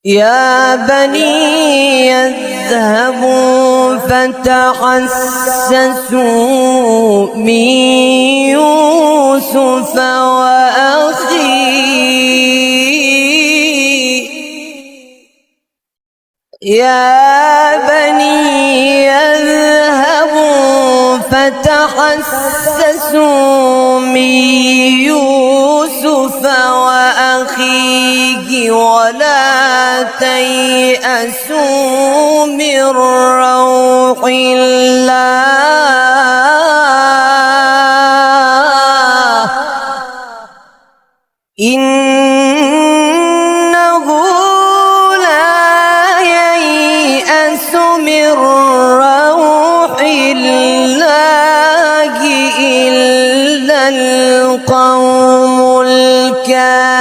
يا بني اذهبوا فتحسسوا من يوسف وأخيه يا بني اذهبوا فتحسسوا من يوسف وأخيه ولا تيأسوا من روح الله إنه لا ييأس من روح الله إلا القوم الكافرون